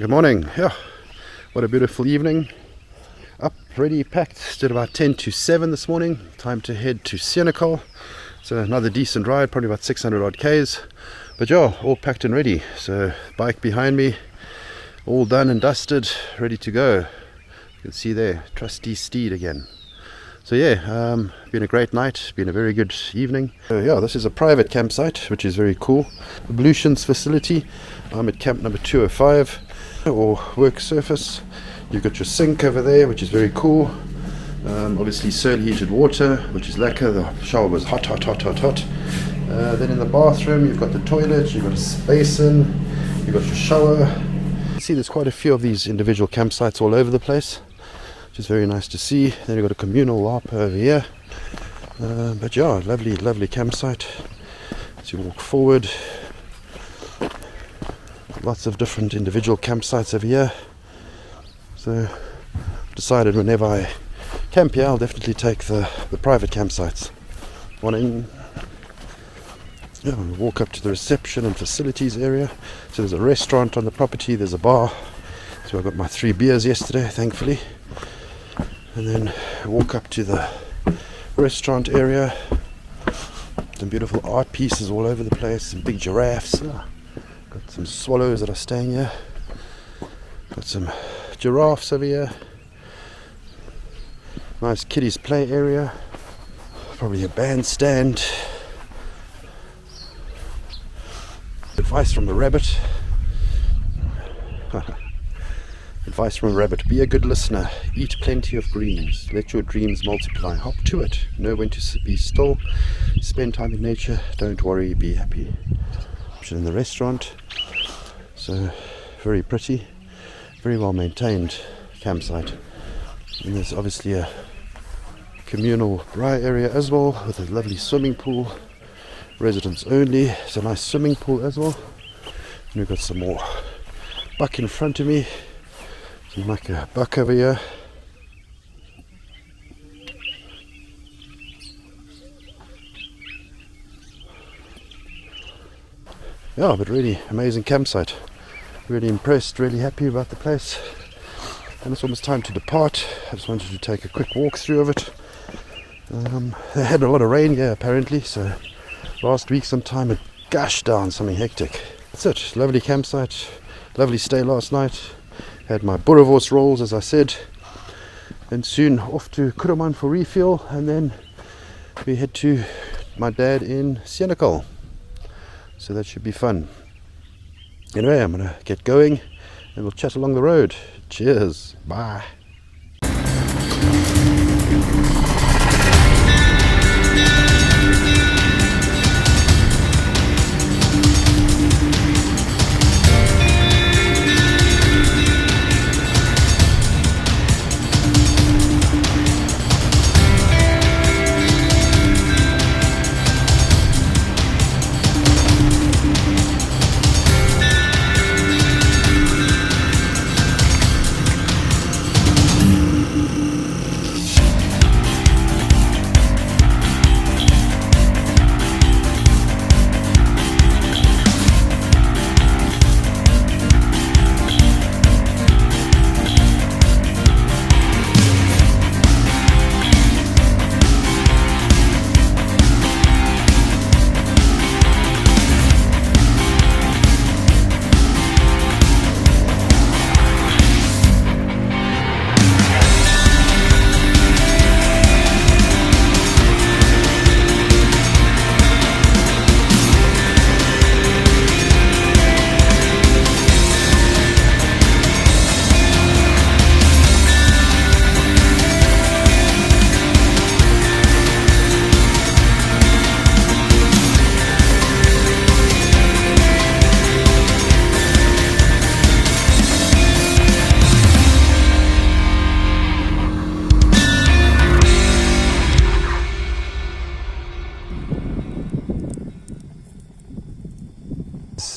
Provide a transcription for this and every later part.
Good morning. Yeah, what a beautiful evening. Up, ready, packed. Did about 10 to 7 this morning. Time to head to Senegal. So another decent ride, probably about 600 odd Ks. But yeah, all packed and ready. So bike behind me, all done and dusted, ready to go. You can see there, trusty steed again. So yeah, been a great night, been a very good evening. So yeah, this is a private campsite, which is very cool. Ablutions facility. I'm at camp number 205, or work surface. You've got your sink over there, which is very cool. Obviously soil heated water, which is lekker. The shower was hot. Then in the bathroom, you've got the toilet, you've got a basin, you've got your shower. You see there's quite a few of these individual campsites all over the place, which is very nice to see. Then you've got a communal LARP over here. But yeah, lovely campsite. As you walk forward, lots of different individual campsites over here. So I've decided whenever I camp here, I'll definitely take the private campsites. Morning. Yeah, we'll walk up to the reception and facilities area. So there's a restaurant on the property, there's a bar. So I got my 3 beers yesterday, thankfully. And then walk up to the restaurant area. Some beautiful art pieces all over the place, some big giraffes. Got some swallows that are staying here. Got some giraffes over here. Nice kiddies play area. Probably a bandstand. Advice from a rabbit. Advice from a rabbit: be a good listener, eat plenty of greens, let your dreams multiply, hop to it, know when to be still, spend time in nature, don't worry, be happy. In the restaurant, so very pretty, very well maintained campsite. And there's obviously a communal braai area as well, with a lovely swimming pool, residents only. It's a nice swimming pool as well. And we've got some more buck in front of me, some maka buck over here. Yeah, but really amazing campsite. Really impressed, really happy about the place. And it's almost time to depart. I just wanted to take a quick walk through of it. They had a lot of rain here apparently, so last week sometime it gushed down, something hectic. That's it, lovely campsite, lovely stay last night. Had my boerewors rolls as I said. And soon off to Kuruman for refuel, and then we head to my dad in Senegal. So that should be fun. Anyway, I'm gonna get going and we'll chat along the road. Cheers, bye.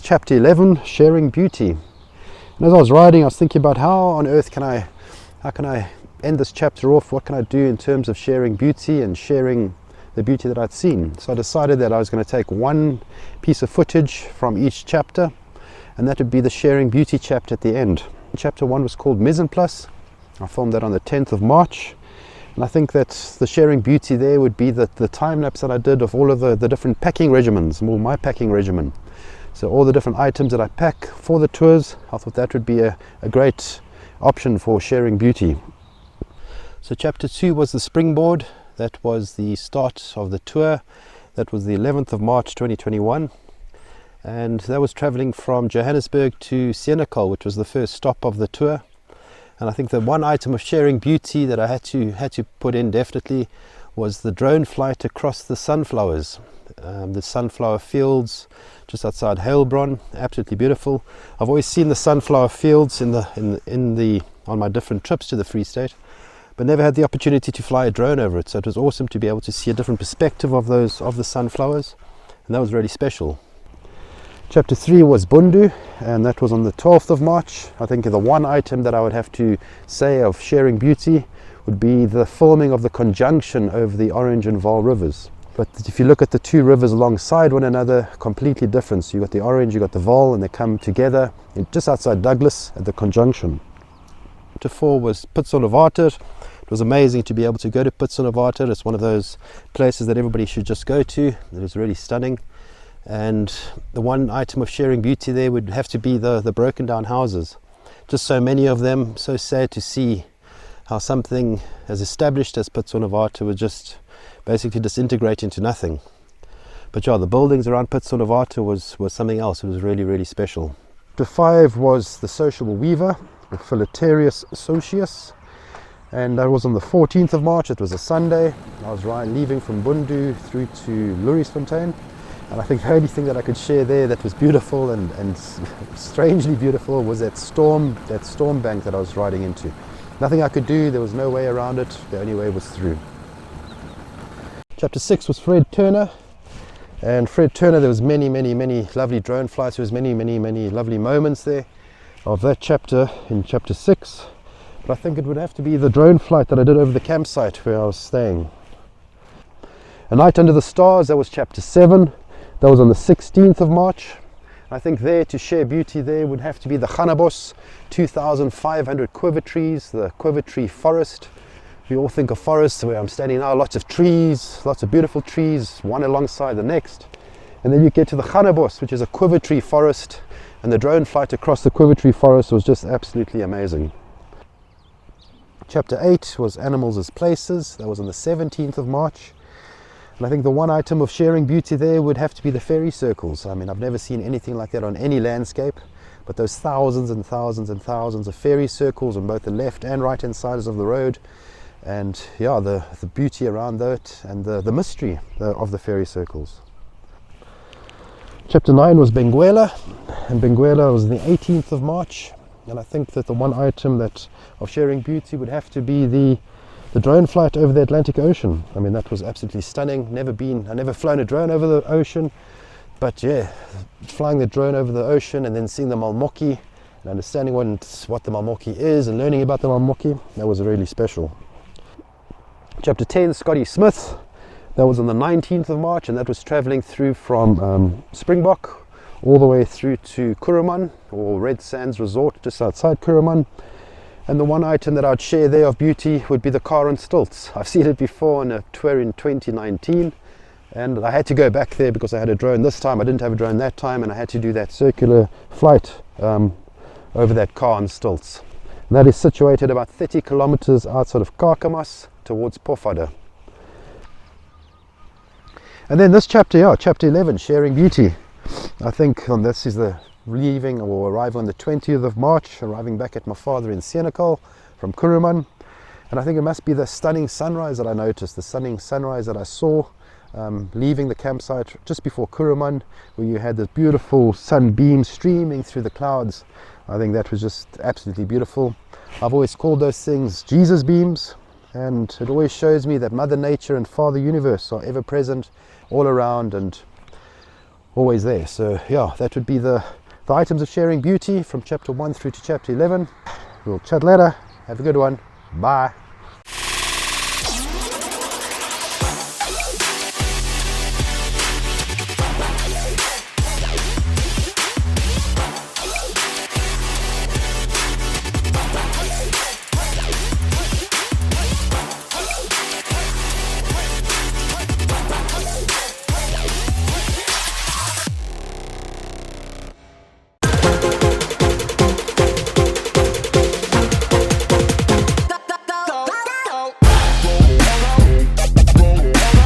Chapter 11, sharing beauty. And as I was riding, I was thinking about how on earth can I end this chapter off? What can I do in terms of sharing beauty and sharing the beauty that I'd seen? So I decided that I was going to take one piece of footage from each chapter, and that would be the sharing beauty chapter at the end. Chapter 1 was called Mise en Place. I filmed that on the 10th of March. And I think that the sharing beauty there would be the time lapse that I did of all of the different packing regimens, more my packing regimen. So all the different items that I pack for the tours, I thought that would be a great option for sharing beauty. So chapter 2 was the springboard. That was the start of the tour. That was the 11th of March 2021. And that was traveling from Johannesburg to Senekal, which was the first stop of the tour. And I think the one item of sharing beauty that I had to put in definitely was the drone flight across the sunflowers. The sunflower fields just outside Heilbronn, absolutely beautiful. I've always seen the sunflower fields on my different trips to the Free State, but never had the opportunity to fly a drone over it. So it was awesome to be able to see a different perspective of the sunflowers, and that was really special. Chapter 3 was Bundu, and that was on the 12th of March. I think the one item that I would have to say of sharing beauty would be the filming of the conjunction over the Orange and Vaal rivers. But if you look at the two rivers alongside one another, completely different. So you got the Orange, you got the Vaal, and they come together just outside Douglas at the conjunction. Chapter 4 was Putsolwater. It was amazing to be able to go to Putsolwater. It's one of those places that everybody should just go to. It is really stunning. And the one item of sharing beauty there would have to be the broken down houses. Just so many of them, so sad to see how something as established as Putsolwater would just basically disintegrate into nothing. But yeah, the buildings around Putsolwater was something else. It was really, really special. Chapter 5 was the sociable weaver, Philaterius Socius. And that was on the 14th of March. It was a Sunday. I was leaving from Bundu through to Lourisfontein. And I think the only thing that I could share there that was beautiful and strangely beautiful was that storm bank that I was riding into. Nothing I could do, there was no way around it, the only way was through. Chapter 6 was Fred Turner. And Fred Turner, there was many lovely drone flights. There was many lovely moments there of that chapter in chapter 6. But I think it would have to be the drone flight that I did over the campsite where I was staying. A Night Under the Stars, that was chapter 7. That was on the 16th of March. I think there to share beauty there would have to be the Ghanabos, 2,500 quiver trees, the quiver tree forest. We all think of forests where I'm standing now, lots of trees, lots of beautiful trees, one alongside the next. And then you get to the Ghanabos, which is a quiver tree forest, and the drone flight across the quiver tree forest was just absolutely amazing. Chapter 8 was Animals as Places. That was on the 17th of March. And I think the one item of sharing beauty there would have to be the fairy circles. I mean, I've never seen anything like that on any landscape, but those thousands and thousands and thousands of fairy circles on both the left and right hand sides of the road. And yeah, the beauty around that and the mystery of the fairy circles. Chapter 9 was Benguela, and Benguela was the 18th of March. And I think that the one item of sharing beauty would have to be the drone flight over the Atlantic Ocean. I mean, that was absolutely stunning. I never flown a drone over the ocean, but yeah, flying the drone over the ocean and then seeing the Malmoki and understanding what the Malmoki is and learning about the Malmoki, that was really special. Chapter 10, Scotty Smith. That was on the 19th of March, and that was traveling through from Springbok all the way through to Kuruman, or Red Sands Resort, just outside Kuruman. And the one item that I'd share there of beauty would be the car on stilts. I've seen it before on a tour in 2019, and I had to go back there because I had a drone this time. I didn't have a drone that time, and I had to do that circular flight over that car on stilts. And that is situated about 30 kilometers outside of Kakamas towards Pofadder. And then this chapter, chapter 11, Sharing Beauty. I think this is the leaving or arriving on the 20th of March, arriving back at my father in Senekal from Kuruman. And I think it must be the stunning sunrise that I noticed, the stunning sunrise that I saw leaving the campsite just before Kuruman, where you had this beautiful sunbeam streaming through the clouds. I think that was just absolutely beautiful. I've always called those things Jesus beams, and it always shows me that Mother Nature and Father Universe are ever present, all around and always there. So yeah, that would be the items of sharing beauty from chapter 1 through to chapter 11. We'll chat later. Have a good one. Bye.